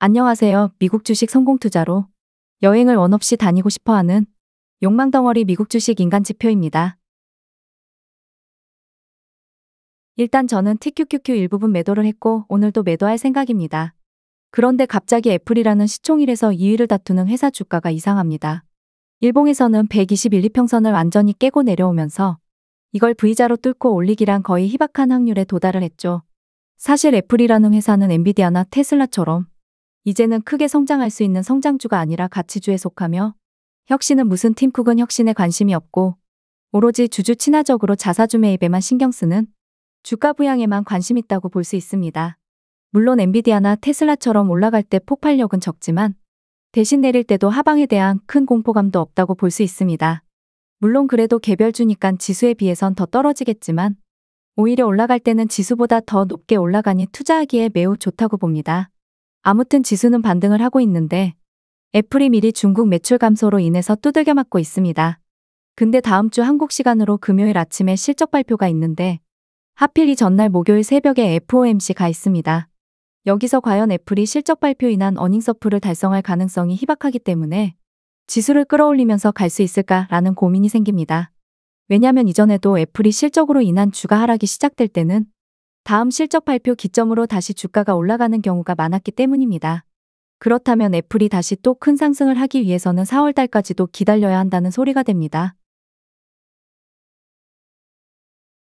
안녕하세요. 미국 주식 성공 투자로 여행을 원 없이 다니고 싶어하는 욕망덩어리 미국 주식 인간 지표입니다. 일단 저는 TQQQ 일부분 매도를 했고 오늘도 매도할 생각입니다. 그런데 갑자기 애플이라는 시총1에서 2위를 다투는 회사 주가가 이상합니다. 일봉에서는 121, 2평선을 완전히 깨고 내려오면서 이걸 V자로 뚫고 올리기란 거의 희박한 확률에 도달을 했죠. 사실 애플이라는 회사는 엔비디아나 테슬라처럼 이제는 크게 성장할 수 있는 성장주가 아니라 가치주에 속하며 혁신은 무슨 팀쿡은 혁신에 관심이 없고 오로지 주주 친화적으로 자사주 매입에만 신경 쓰는 주가 부양에만 관심 있다고 볼 수 있습니다. 물론 엔비디아나 테슬라처럼 올라갈 때 폭발력은 적지만 대신 내릴 때도 하방에 대한 큰 공포감도 없다고 볼 수 있습니다. 물론 그래도 개별주니깐 지수에 비해선 더 떨어지겠지만 오히려 올라갈 때는 지수보다 더 높게 올라가니 투자하기에 매우 좋다고 봅니다. 아무튼 지수는 반등을 하고 있는데 애플이 미리 중국 매출 감소로 인해서 두들겨 맞고 있습니다. 근데 다음 주 한국 시간으로 금요일 아침에 실적 발표가 있는데 하필 이 전날 목요일 새벽에 FOMC가 있습니다. 여기서 과연 애플이 실적 발표 인한 어닝서프를 달성할 가능성이 희박하기 때문에 지수를 끌어올리면서 갈 수 있을까라는 고민이 생깁니다. 왜냐면 이전에도 애플이 실적으로 인한 주가 하락이 시작될 때는 다음 실적 발표 기점으로 다시 주가가 올라가는 경우가 많았기 때문입니다. 그렇다면 애플이 다시 또 큰 상승을 하기 위해서는 4월 달까지도 기다려야 한다는 소리가 됩니다.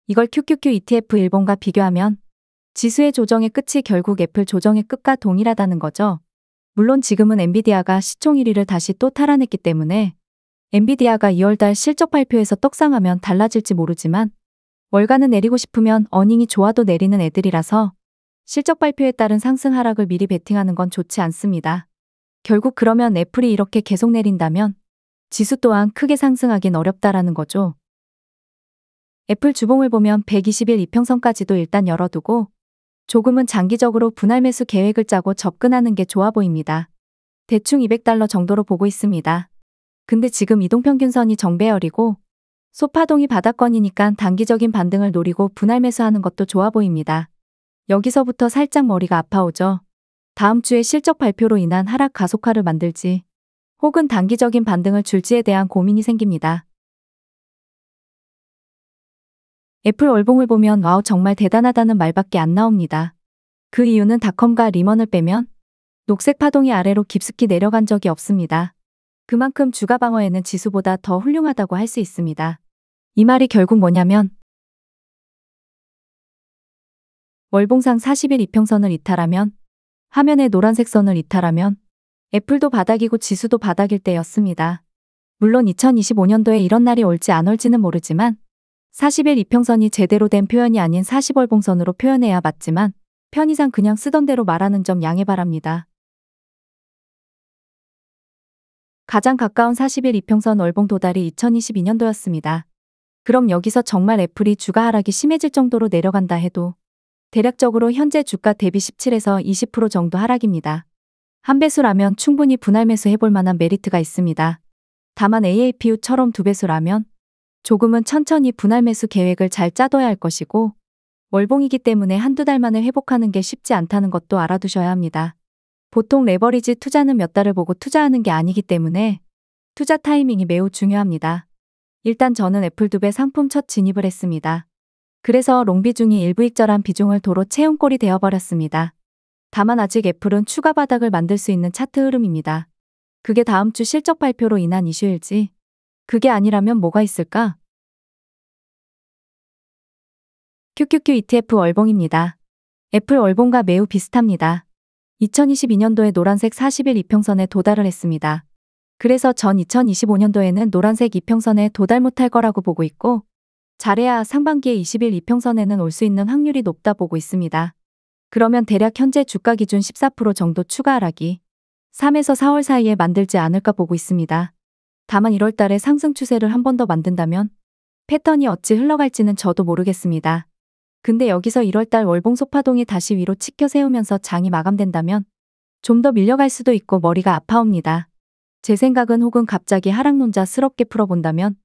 이걸 QQQ ETF 일본과 비교하면 지수의 조정의 끝이 결국 애플 조정의 끝과 동일하다는 거죠. 물론 지금은 엔비디아가 시총 1위를 다시 또 탈환했기 때문에 엔비디아가 2월달 실적 발표에서 떡상하면 달라질지 모르지만 월가는 내리고 싶으면 어닝이 좋아도 내리는 애들이라서 실적 발표에 따른 상승 하락을 미리 베팅하는 건 좋지 않습니다. 결국 그러면 애플이 이렇게 계속 내린다면 지수 또한 크게 상승하긴 어렵다라는 거죠. 애플 주봉을 보면 121 이평선까지도 일단 열어두고 조금은 장기적으로 분할 매수 계획을 짜고 접근하는 게 좋아 보입니다. 대충 $200 정도로 보고 있습니다. 근데 지금 이동평균선이 정배열이고 소파동이 바닥권이니까 단기적인 반등을 노리고 분할 매수하는 것도 좋아 보입니다. 여기서부터 살짝 머리가 아파오죠. 다음 주에 실적 발표로 인한 하락 가속화를 만들지 혹은 단기적인 반등을 줄지에 대한 고민이 생깁니다. 애플 월봉을 보면 와우 정말 대단하다는 말밖에 안 나옵니다. 그 이유는 닷컴과 리먼을 빼면 녹색 파동이 아래로 깊숙이 내려간 적이 없습니다. 그만큼 주가 방어에는 지수보다 더 훌륭하다고 할 수 있습니다. 이 말이 결국 뭐냐면 월봉상 40일 이평선을 이탈하면 화면에 노란색 선을 이탈하면 애플도 바닥이고 지수도 바닥일 때였습니다. 물론 2025년도에 이런 날이 올지 안 올지는 모르지만 40일 이평선이 제대로 된 표현이 아닌 40월봉선으로 표현해야 맞지만 편의상 그냥 쓰던 대로 말하는 점 양해 바랍니다. 가장 가까운 40일 이평선 월봉 도달이 2022년도였습니다. 그럼 여기서 정말 애플이 주가 하락이 심해질 정도로 내려간다 해도 대략적으로 현재 주가 대비 17에서 20% 정도 하락입니다. 한 배수라면 충분히 분할 매수 해볼 만한 메리트가 있습니다. 다만 AAPU처럼 두 배수라면 조금은 천천히 분할 매수 계획을 잘 짜둬야 할 것이고 월봉이기 때문에 한두 달 만에 회복하는 게 쉽지 않다는 것도 알아두셔야 합니다. 보통 레버리지 투자는 몇 달을 보고 투자하는 게 아니기 때문에 투자 타이밍이 매우 중요합니다. 일단 저는 애플 2배 상품 첫 진입을 했습니다. 그래서 롱 비중이 일부익절한 비중을 도로 채운 꼴이 되어버렸습니다. 다만 아직 애플은 추가 바닥을 만들 수 있는 차트 흐름입니다. 그게 다음 주 실적 발표로 인한 이슈일지 그게 아니라면 뭐가 있을까? QQQ ETF 월봉입니다. 애플 월봉과 매우 비슷합니다. 2022년도에 노란색 40일 이평선에 도달을 했습니다. 그래서 전 2025년도에는 노란색 이평선에 도달 못할 거라고 보고 있고 잘해야 상반기에 20일 이평선에는 올 수 있는 확률이 높다 보고 있습니다. 그러면 대략 현재 주가 기준 14% 정도 추가 하락이 3에서 4월 사이에 만들지 않을까 보고 있습니다. 다만 1월 달에 상승 추세를 한 번 더 만든다면 패턴이 어찌 흘러갈지는 저도 모르겠습니다. 근데 여기서 1월 달 월봉 소파동이 다시 위로 치켜 세우면서 장이 마감된다면 좀 더 밀려갈 수도 있고 머리가 아파옵니다. 제 생각은 혹은 갑자기 하락론자스럽게 풀어본다면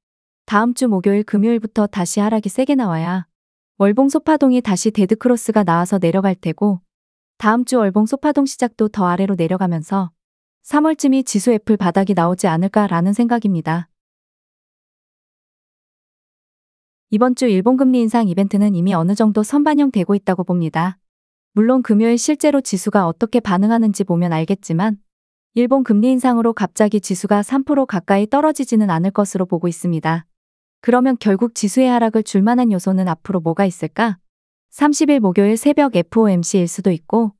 다음 주 목요일 금요일부터 다시 하락이 세게 나와야 월봉 소파동이 다시 데드크로스가 나와서 내려갈 테고 다음 주 월봉 소파동 시작도 더 아래로 내려가면서 3월쯤이 지수 애플 바닥이 나오지 않을까라는 생각입니다. 이번 주 일본 금리 인상 이벤트는 이미 어느 정도 선반영되고 있다고 봅니다. 물론 금요일 실제로 지수가 어떻게 반응하는지 보면 알겠지만 일본 금리 인상으로 갑자기 지수가 3% 가까이 떨어지지는 않을 것으로 보고 있습니다. 그러면 결국 지수의 하락을 줄 만한 요소는 앞으로 뭐가 있을까? 30일 목요일 새벽 FOMC일 수도 있고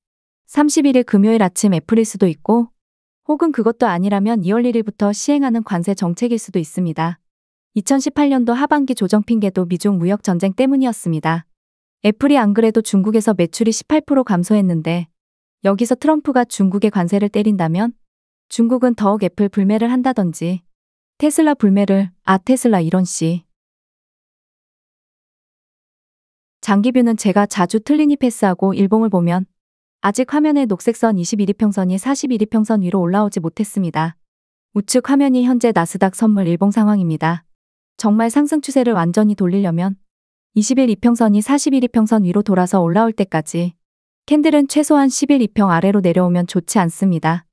31일 금요일 아침 애플일 수도 있고 혹은 그것도 아니라면 2월 1일부터 시행하는 관세 정책일 수도 있습니다. 2018년도 하반기 조정 핑계도 미중 무역 전쟁 때문이었습니다. 애플이 안 그래도 중국에서 매출이 18% 감소했는데 여기서 트럼프가 중국의 관세를 때린다면 중국은 더욱 애플 불매를 한다든지 테슬라 불매를 테슬라 이런 씨. 장기뷰는 제가 자주 틀리니 패스하고 일봉을 보면 아직 화면의 녹색선 21이평선이 41이평선 위로 올라오지 못했습니다. 우측 화면이 현재 나스닥 선물 일봉 상황입니다. 정말 상승 추세를 완전히 돌리려면 21이평선이 41이평선 위로 돌아서 올라올 때까지 캔들은 최소한 11이평 아래로 내려오면 좋지 않습니다.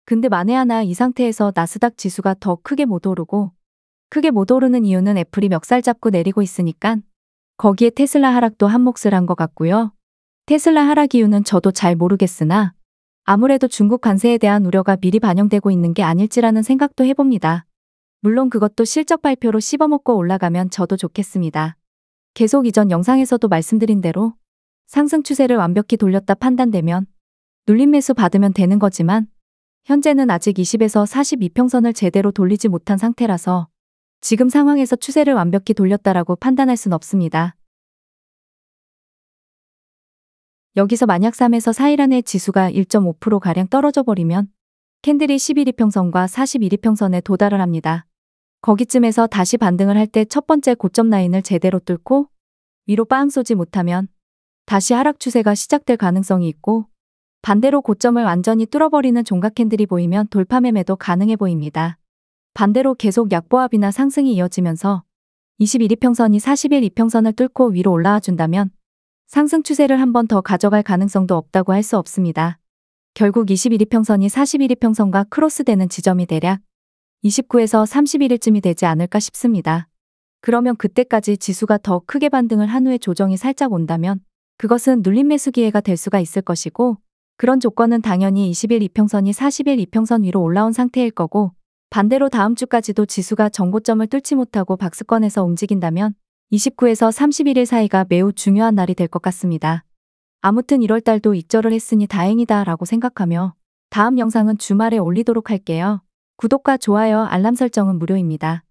근데 만에 하나 이 상태에서 나스닥 지수가 더 크게 못 오르고 크게 못 오르는 이유는 애플이 멱살 잡고 내리고 있으니까 거기에 테슬라 하락도 한몫을 한 것 같고요. 테슬라 하락 이유는 저도 잘 모르겠으나 아무래도 중국 관세에 대한 우려가 미리 반영되고 있는 게 아닐지라는 생각도 해봅니다. 물론 그것도 실적 발표로 씹어먹고 올라가면 저도 좋겠습니다. 계속 이전 영상에서도 말씀드린 대로 상승 추세를 완벽히 돌렸다 판단되면 눌림 매수 받으면 되는 거지만 현재는 아직 20에서 42평선을 제대로 돌리지 못한 상태라서 지금 상황에서 추세를 완벽히 돌렸다라고 판단할 순 없습니다. 여기서 만약 3에서 4일 안에 지수가 1.5%가량 떨어져 버리면 캔들이 11이평선과 41이평선에 도달을 합니다. 거기쯤에서 다시 반등을 할 때 첫 번째 고점 라인을 제대로 뚫고 위로 빵 쏘지 못하면 다시 하락 추세가 시작될 가능성이 있고 반대로 고점을 완전히 뚫어버리는 종각 캔들이 보이면 돌파 매매도 가능해 보입니다. 반대로 계속 약보합이나 상승이 이어지면서 21이평선이 41이평선을 뚫고 위로 올라와 준다면 상승 추세를 한 번 더 가져갈 가능성도 없다고 할 수 없습니다. 결국 21이평선이 41이평선과 크로스되는 지점이 대략 29에서 31일쯤이 되지 않을까 싶습니다. 그러면 그때까지 지수가 더 크게 반등을 한 후에 조정이 살짝 온다면 그것은 눌림 매수 기회가 될 수가 있을 것이고 그런 조건은 당연히 21이평선이 41이평선 위로 올라온 상태일 거고 반대로 다음 주까지도 지수가 정고점을 뚫지 못하고 박스권에서 움직인다면 29에서 31일 사이가 매우 중요한 날이 될 것 같습니다. 아무튼 1월달도 익절을 했으니 다행이다 라고 생각하며 다음 영상은 주말에 올리도록 할게요. 구독과 좋아요, 알람 설정은 무료입니다.